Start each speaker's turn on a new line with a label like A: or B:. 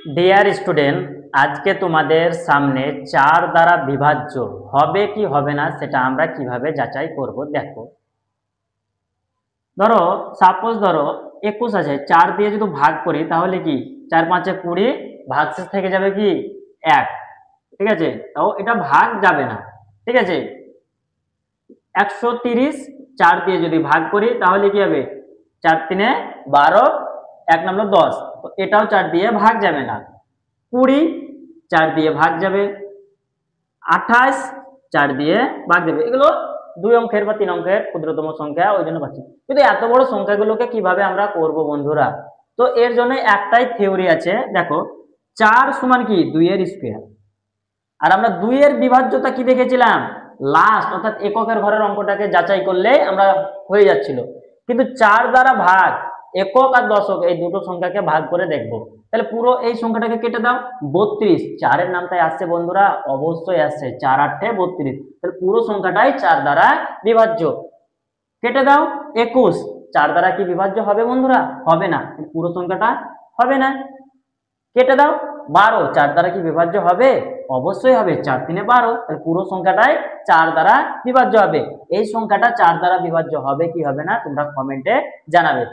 A: Dear student, আজকে তোমাদের সামনে 4 দ্বারা বিভাজ্য হবে কি হবে না সেটা আমরা কিভাবে যাচাই করব। দেখো, ধরো সাপোজ ধরো 21 আছে, 4 দিয়ে যদি ভাগ করি তাহলে কি 4 5 20, ভাগশেষ থেকে যাবে কি 1। ঠিক আছে, তাও এটা ভাগ যাবে না। ঠিক আছে, 130, 4 দিয়ে যদি ভাগ করি তাহলে কি হবে 4 3 12, 1 নম্বর 10, তো এটাও 4 দিয়ে ভাগ যাবে না। 20, 4 দিয়ে ভাগ যাবে। 28, 4 দিয়ে ভাগ যাবে। এগুলো 2 অঙ্কের বা 3 অঙ্কের ক্ষুদ্রতম সংখ্যা, ওই জন্য পাচ্ছি। কিন্তু এত বড় সংখ্যাগুলোকে কিভাবে আমরা করব বন্ধুরা? তো এর জন্য একটাই থিওরি আছে। দেখো, 4 সমান কি 2 এর স্কয়ার। আর আমরা 2 এর বিভাজ্যতা কি দেখেছিলাম? লাস্ট অর্থাৎ এককের ঘরের অঙ্কটাকে যাচাই করলে আমরা হয়ে যাচ্ছিল। কিন্তু 4 দ্বারা ভাগ, একক আর দশক এই দুটো সংখ্যাকে ভাগ করে দেখবো। তাহলে পুরো এই সংখ্যাটাকে কেটে দাও। 32, 4 এর নামটাই আসছে বন্ধুরা, অবশ্যই আসছে, 4 8 32। তাহলে পুরো সংখ্যাটাই 4 দ্বারা বিভাজ্য। কেটে দাও। 21, 4 দ্বারা কি বিভাজ্য হবে বন্ধুরা? হবে না, পুরো সংখ্যাটা হবে না। কেটে দাও। 12, 4 দ্বারা কি বিভাজ্য হবে? অবশ্যই হবে, 4 3 12। তাহলে পুরো সংখ্যাটাই 4 দ্বারা বিভাজ্য হবে। এই সংখ্যাটা 4 দ্বারা বিভাজ্য হবে কি হবে না তোমরা কমেন্টে জানাবে।